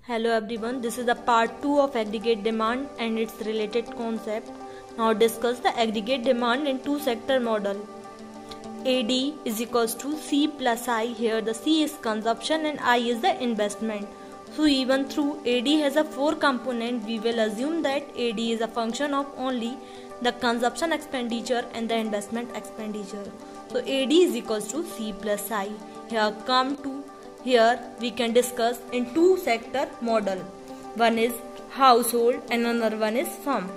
Hello everyone, this is the part 2 of aggregate demand and its related concept. Now discuss the aggregate demand in two sector model. AD is equals to C plus I. Here the C is consumption and I is the investment. So even through AD has a 4 component, we will assume that AD is a function of only the consumption expenditure and the investment expenditure. So AD is equals to C plus I. Here we can discuss in two sector model. One is household and another one is firm.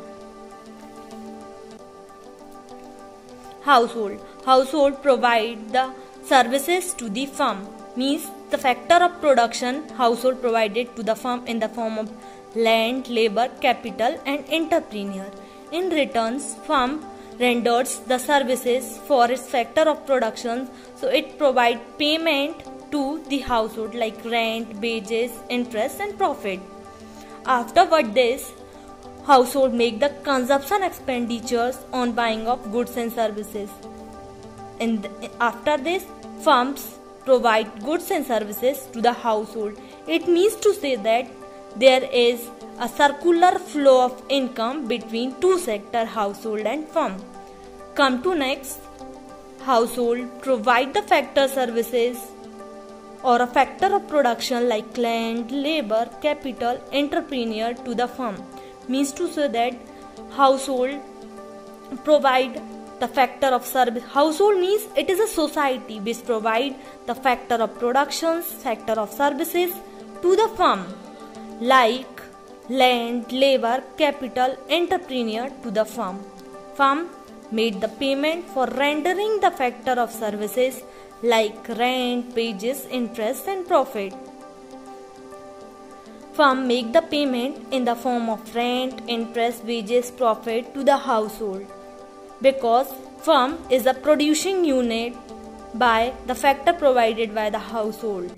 Household provide the services to the firm, means the factor of production household provided to the firm in the form of land, labor, capital and entrepreneur. In returns, firm renders the services for its factor of production, so it provide payment to the household like rent, wages, interest and profit. Afterward this household make the consumption expenditures on buying of goods and services. And after this firms provide goods and services to the household. It means to say that there is a circular flow of income between two sector, household and firm. Come to next, household provide the factor services or a factor of production like land, labor, capital, entrepreneur to the firm. Means to say that household provide the factor of service. Household means it is a society which provide the factor of productions, factor of services to the firm like land, labor, capital, entrepreneur to the firm. Firm made the payment for rendering the factor of services like rent, wages, interest and profit. Firm make the payment in the form of rent, interest, wages, profit to the household because firm is a producing unit by the factor provided by the household.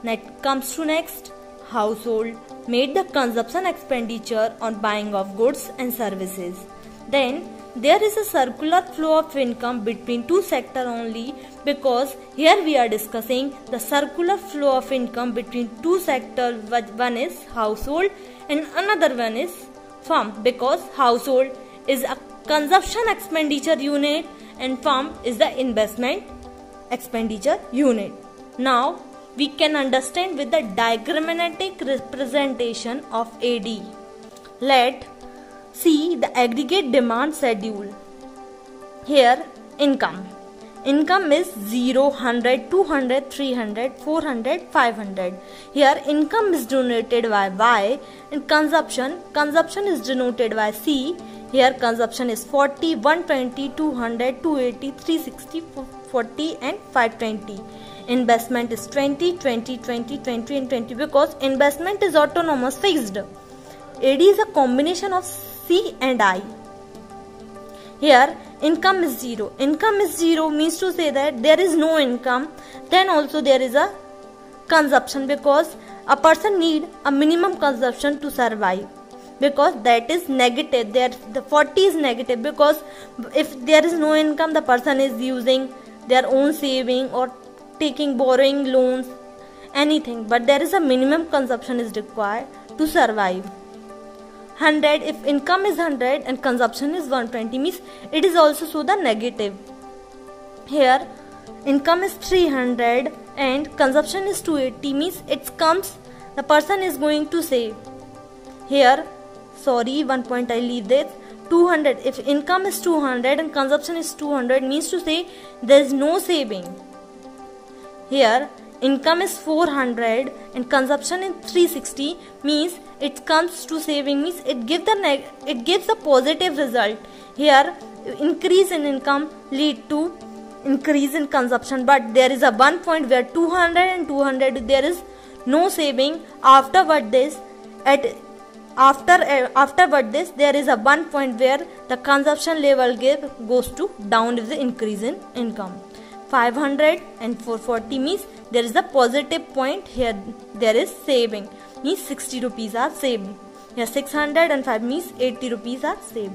Next comes to next, household made the consumption expenditure on buying of goods and services. Then there is a circular flow of income between two sector only, because here we are discussing the circular flow of income between two sector. One is household and another one is firm, because household is a consumption expenditure unit and firm is the investment expenditure unit. Now we can understand with the diagrammatic representation of AD. Let see the aggregate demand schedule. Here income is 0, 100, 200, 300, 400, 500. Here income is denoted by Y and consumption is denoted by C. Here consumption is 40, 120, 200, 280, 360, 40 and 520. Investment is 20, 20, 20, 20 and 20 because investment is autonomous fixed. AD is a combination of C and I. Here income is 0. Income is 0 means to say that there is no income. Then also there is a consumption, because a person need a minimum consumption to survive, because that is negative. The 40 is negative, because if there is no income the person is using their own saving or borrowing loans, anything, but there is a minimum consumption is required to survive. 100, if income is 100 and consumption is 120, means it is also so the negative. Here income is 300 and consumption is 280, means it comes the person is going to save. Here sorry, one point I leave this, 200, if income is 200 and consumption is 200, means to say there is no saving. Here income is 400 and consumption is 360, means it comes to saving, means it gives the positive result. Here increase in income lead to increase in consumption, but there is a one point where 200 and 200 there is no saving. Afterward this there is a one point where the consumption level goes to down with the increase in income. 500 and 440 means there is a positive point. Here there is saving, means 60 rupees are saved. Here 605 means 80 rupees are saved.